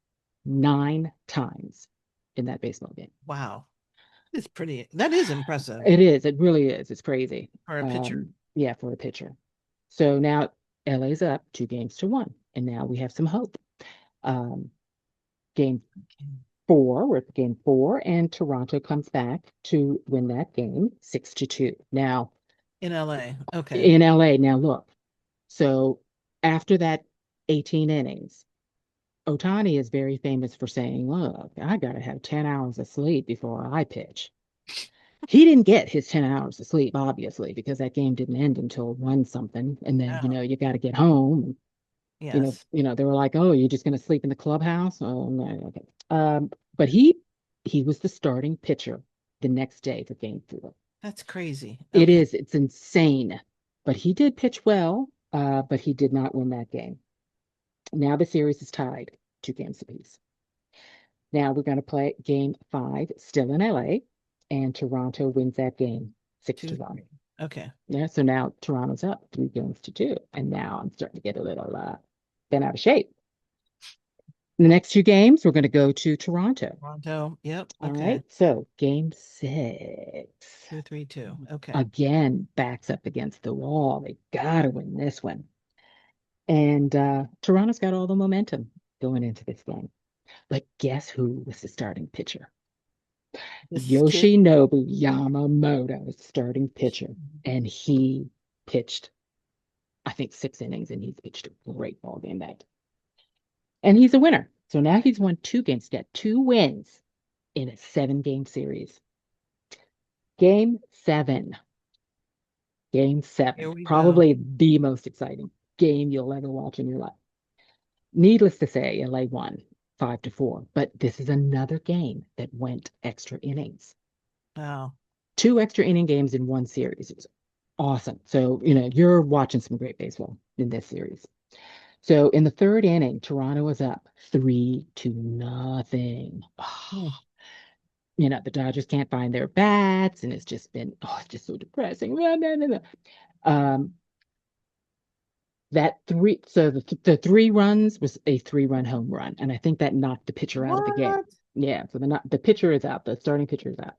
9 times in that baseball game. Wow. It's pretty, that is impressive It is. It really is. It's crazy. for a pitcher. Yeah, for a pitcher. So now LA's up 2-1, and now we have some hope. Um, game 4. We're at game 4, and Toronto comes back to win that game 6-2. Now, In LA. Okay. in LA, now look, so after that 18 innings, Otani is very famous for saying, look, I got to have 10 hours of sleep before I pitch. He didn't get his 10 hours of sleep, obviously, because that game didn't end until 1 something. And then, Oh, you got to get home. yes. They were like, oh, you're just going to sleep in the clubhouse? Oh, no, okay. But he was the starting pitcher the next day for game 4. That's crazy. It Okay. is, it's insane. But he did pitch well, but he did not win that game. Now the series is tied 2 games apiece. Now we're going to play game 5, still in LA, and Toronto wins that game 6 to Two, 1. three. Okay. Yeah, so now Toronto's up 3 games to 2. And now I'm starting to get a little bent out of shape. The next 2 games, we're going to go to Toronto. Toronto. Yep. All Okay. right. So game 6. 2-3-2. Okay. Again, backs up against the wall. They got to win this one. And Toronto's got all the momentum going into this game. But guess who was the starting pitcher? This kid. Yoshinobu Yamamoto was starting pitcher. And he pitched, I think, 6 innings, and he's pitched a great ball game that. And he's a winner. So now he's won 2 games, got 2 wins in a 7-game series. Game 7. Game Here 7. we go. Probably the most exciting game you'll ever watch in your life. Needless to say, LA won 5-4. But this is another game that went extra innings. Wow. 2 extra inning games in one series. It was awesome. So, you're watching some great baseball in this series. So in the 3rd inning, Toronto was up 3-0. Hmm. The Dodgers can't find their bats, and it's just so depressing. No, no, no, no. Um, so the 3 runs was a 3-run home run, and I think that knocked the pitcher out of the game. What? Yeah, so the pitcher is out, the starting pitcher is out.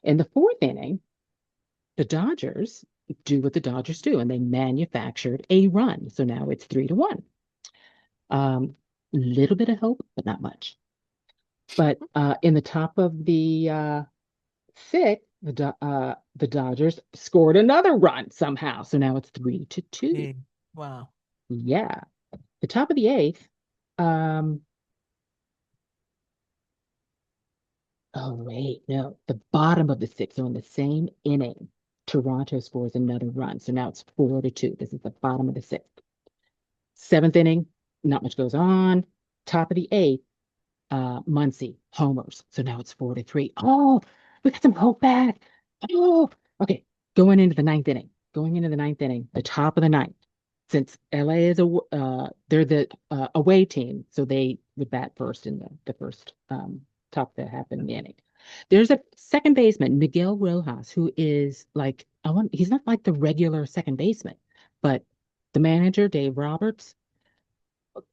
In the 4th inning, the Dodgers do what the Dodgers do, and they manufactured a run. So now it's 3-1. Little bit of hope, but not much. But in the top of the 6th, the Dodgers scored another run somehow. So now it's 3-2. Hey. Wow. Yeah. The top of the 8th. Um, oh wait, no. The bottom of the 6th. So in the same inning, Toronto scores another run. So now it's 4-2. This is the bottom of the 6th. 7th inning, not much goes on. Top of the 8th. Muncie homers. So now it's 4-3. Oh, we got some hope back. Oh, okay. Going into the ninth inning, the top of the ninth. Since LA is they're the away team, so they would bat first in the first top that happened in the inning. There's a second baseman, Miguel Rojas, who is like he's not like the regular second baseman, but the manager, Dave Roberts,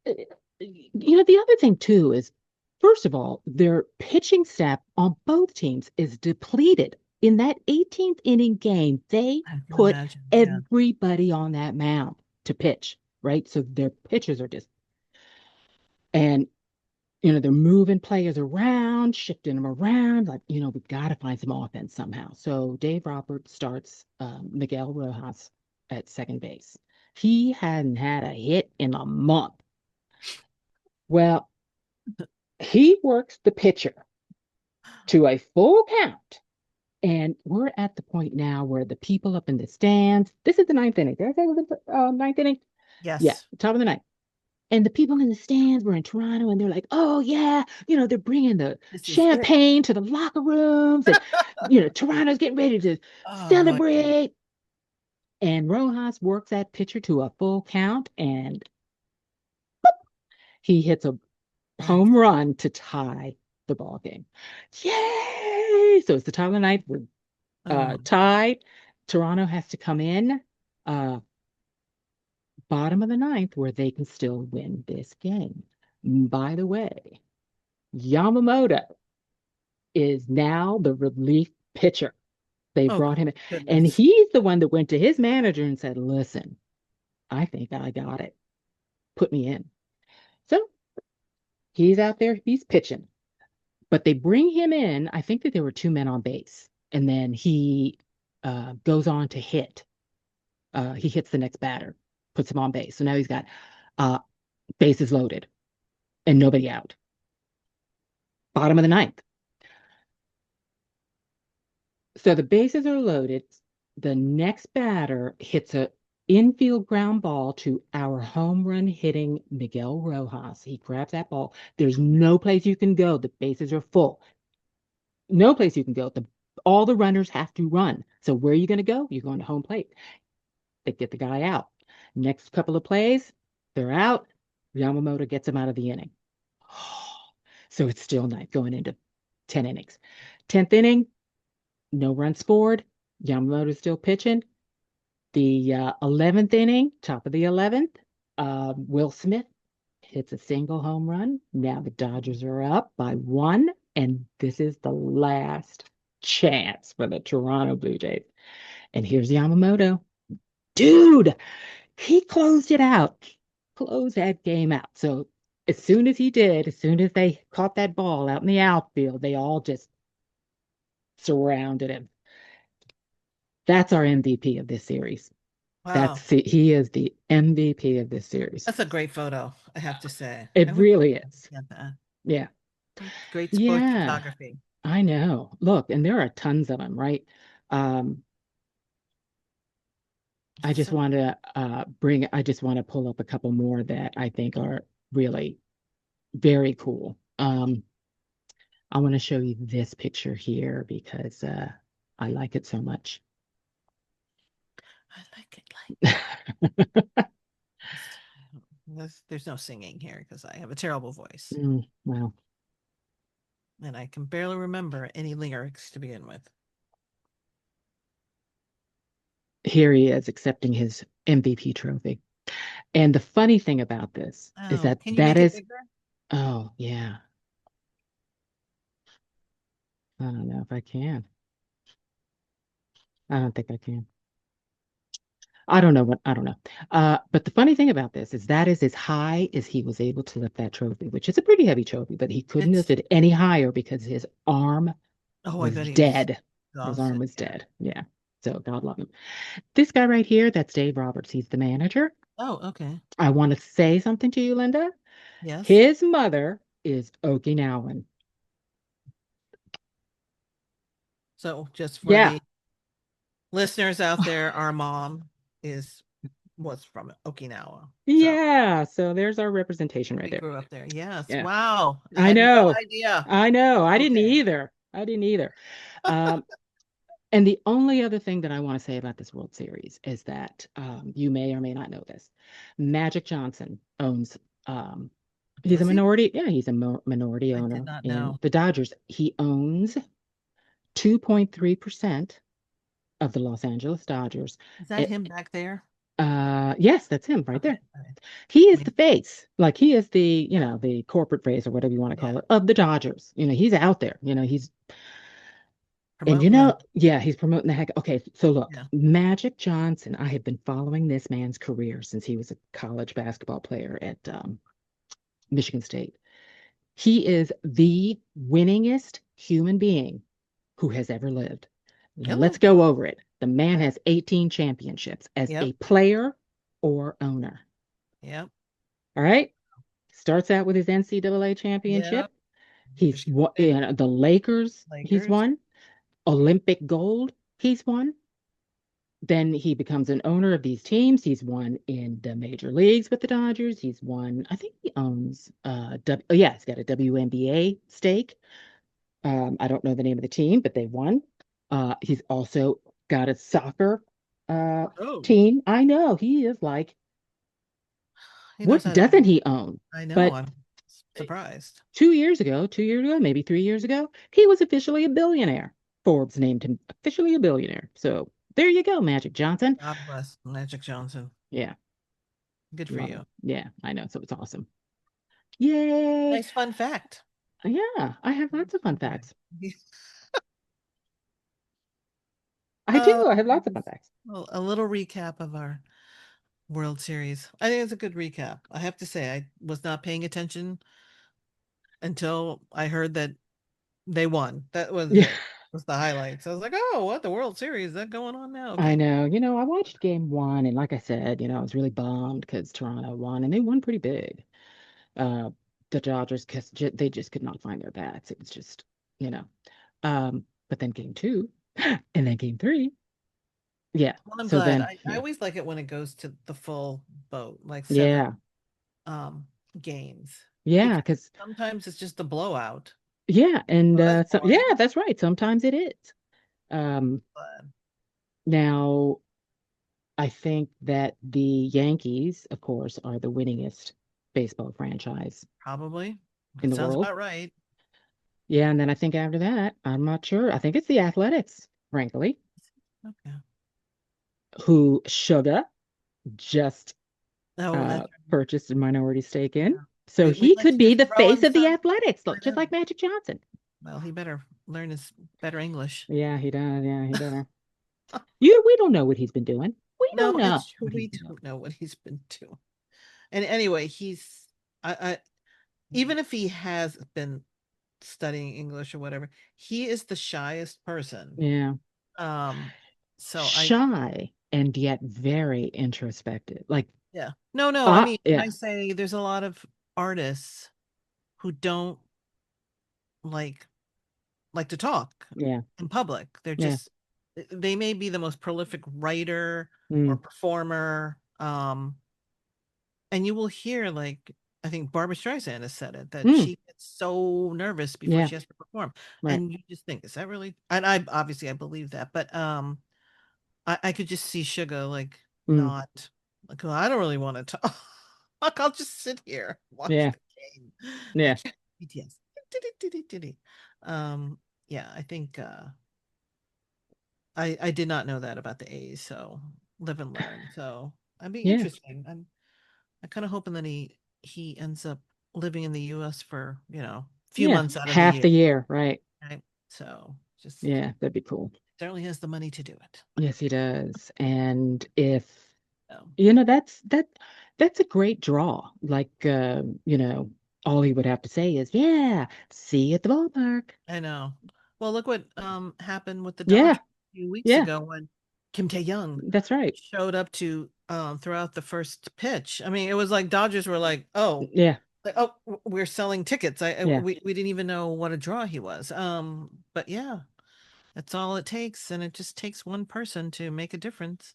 the other thing too is, first of all, their pitching staff on both teams is depleted. In that 18th inning game, they I can put imagine. Yeah. everybody on that mound to pitch, right? So their pitchers are just, and they're moving players around, shifting them around. Like, we've got to find some offense somehow. So Dave Roberts starts Miguel Rojas at second base. He hadn't had a hit in a month. Well, he works the pitcher to a full count. And we're at the point now where the people up in the stands, this is the ninth inning. Did I say it was the ninth inning? Yeah, Yes. top of the ninth. And the people in the stands were in Toronto, and they're like, oh, yeah, they're bringing the This is it. champagne to the locker rooms. And, Toronto's getting ready to Oh boy. celebrate. And Rojas works that pitcher to a full count, and he hits a Nice. home run to tie the ball game. Yay! So it's the top of the ninth. We're Oh, tied. Toronto has to come in uh, bottom of the ninth where they can still win this game. By the way, Yamamoto is now the relief pitcher. They oh brought him in, and goodness. he's the one that went to his manager and said, listen, I think I got it. Put me in. So he's out there, he's pitching. But they bring him in. I think that there were two men on base, and then he goes on to hit. He hits the next batter, puts him on base. So now he's got uh, bases loaded and nobody out. Bottom of the ninth. So the bases are loaded. The next batter hits a infield ground ball to our home run hitting Miguel Rojas. He grabs that ball. There's no place you can go. The bases are full. No place you can go. All the runners have to run. So where are you going to go? You're going to home plate. They get the guy out. Next couple of plays, they're out. Yamamoto gets him out of the inning. So it's still night going into 10 innings. 10th inning, no runs scored. Yamamoto's still pitching. The 11th inning, top of the 11th, Will Smith hits a single home run. Now the Dodgers are up by one, and this is the last chance for the Toronto Blue Jays. And here's Yamamoto. Dude, he closed it out, closed that game out. So as soon as he did, as soon as they caught that ball out in the outfield, they all just surrounded him. That's our MVP of this series. Wow. He is the MVP of this series. That's a great photo, I have to say. It I wish really I is. could get that. Yeah. Great sports Yeah. photography. I know. Look, and there are tons of them, right? Um, I just So want to I just want to pull up a couple more that I think are really very cool. I want to show you this picture here because I like it so much. I like it like this. There's no singing here because I have a terrible voice Well, and I can barely remember any lyrics to begin with. here he is accepting his MVP trophy. And the funny thing about this is Oh, that can you that make it is, bigger? oh, yeah. I don't know if I can. I don't think I can. I don't know. But the funny thing about this is that is as high as he was able to lift that trophy, which is a pretty heavy trophy, but he couldn't It's lift it any higher because his arm oh, I was bet he was dead. His arm exhausted. was Yeah. dead. Yeah. So God love him. This guy right here, that's Dave Roberts. He's the manager. Oh, okay. I want to say something to you, Linda. Yes. His mother is Okinawan. So just for Yeah. the listeners out there, our mom is was from Okinawa. So Yeah. So there's our representation right we there. grew up there. Yes. Yeah. Wow. I I had no know. idea. I know. I didn't Okay. either. I didn't either. Um, and the only other thing that I want to say about this World Series is that you may or may not know this. Magic Johnson owns, he's a Does he? minority, yeah, he's a minority I did owner not in know. the Dodgers. He owns 2.3% of the Los Angeles Dodgers. Is that It, him back there? yes, that's him right Okay. there. All right. He is Me the face, like he is the, the corporate face or whatever you want to yeah. call it of the Dodgers. He's out there. And Promoting them. yeah, he's promoting the heck. Okay, so look, Yeah. Magic Johnson, I have been following this man's career since he was a college basketball player at Michigan State. He is the winningest human being who has ever lived. Now let's Oh, go over it. The man okay. has 18 championships as Yep. a player or owner. Yep. All right. Starts out with his NCAA Yep. championship. He's Michigan won, State the Lakers, he's Lakers. won. Olympic gold, he's won. Then he becomes an owner of these teams. He's won in the major leagues with the Dodgers. He's won, I think he owns yeah, he's got a WNBA stake. I don't know the name of the team, but they won. He's also got a soccer uh Oh, team. I know he is like, he knows what how to. doesn't he own? I know. But I'm surprised. 2 years ago, maybe 3 years ago, he was officially a billionaire. Forbes named him officially a billionaire. So there you go, Magic Johnson. God bless Magic Johnson. Yeah, Good for love him. you. Yeah, I know. So it's awesome. Yay. Nice fun fact. Yeah, I have lots Nice of fun fun fact. facts. I do. I have lots of fun Just facts. a little recap of our World Series. I think it's a good recap. I have to say, I was not paying attention until I heard that they won. That was Yeah, it. Was the highlight. So I was like, oh, what the World Series is that going on now? I Okay. know. I watched game one, and like I said, I was really bummed because Toronto won, and they won pretty big. Uh, the Dodgers, because they just could not find their bats. It was just, you know. But then game two, and then game three. Yeah. Well, I'm So glad. then, I yeah, always like it when it goes to the full boat, like seven yeah, um games, yeah, because because sometimes it's just a blowout. yeah, and Oh, that's so yeah, boring. that's right. Sometimes it is. Um, But Now I think that the Yankees, of course, are the winningest baseball franchise probably. in That the sounds world. about right. Yeah, and then I think after that, I'm not sure. I think it's the Athletics, frankly, Okay. who Sugar just Oh, that's purchased a minority stake in. yeah. So We he like could to be just the throw face in of the some. Athletics, I just know. like Magic Johnson. Well, he better learn his better English. Yeah, he does. Yeah, he better. We don't know what he's been doing. We don't No, know it's true. what he's We been doing. don't know what he's been doing. And anyway, I even if he has been studying English or whatever, he is the shyest person. Yeah. Um, so I, Shy and yet very introspective. Like, yeah. No, no, I mean, when I yeah, say there's a lot of artists who don't like like to talk yeah, in public. They're yeah. just they may be the most prolific writer or Mm, performer. And you will hear like I think Barbara Streisand has said it that mm, she gets so nervous before yeah, she has to perform. right. And you just think, is that really? And I obviously I believe that, but I could just see Sugar like Mm, not like "Oh, I don't really want to talk. Like I'll just sit here watch yeah, the game. yeah, Like BTS. Diddy. Um yeah, I think I did not know that about the A's, so live and learn. So I'd be yeah, interesting. I'm kind of hoping that he ends up living in the US for, a few yeah. months out of the Half year. the year, right? Right? So just Yeah, that'd be cool. certainly has the money to do it. Yes, he does. And if So that's a great draw. Like, all he would have to say is, "Yeah, see you at the ballpark." I know. Well, look what happened with the Yeah, Dodgers a few weeks yeah, ago when Kim Tae-young that's right. showed up to throughout the first pitch. I mean, it was like Dodgers were Yeah, we're selling tickets. yeah, We didn't even know what a draw he was. But yeah, that's all it takes, and it just takes one person to make a difference.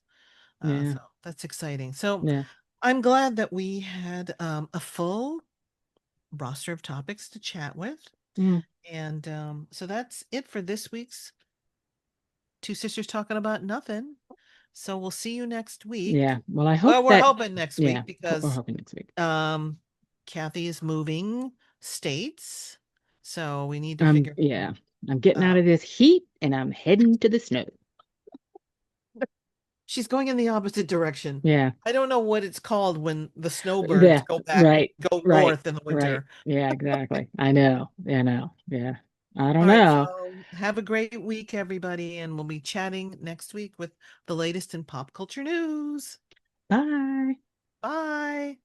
yeah, So that's exciting. So yeah. I'm glad that we had a full roster of topics to chat with. Mm, And so that's it for this week's Two Sisters Talking About Nothing. So we'll see you next week. yeah. Well, I hope Well, we're that, hoping next yeah, week we're because hoping next week. um Kathy is moving states. So we need to figure Yeah, I'm getting out out. of this heat and I'm heading to the snow. She's going in the opposite direction. Yeah, I don't know what it's called when the snowbirds yeah, go back, right, go right, north in the right. winter. Yeah, exactly. I know. I know. Yeah. I don't All right, know. so have a great week, everybody, and we'll be chatting next week with the latest in pop culture news. Bye. Bye.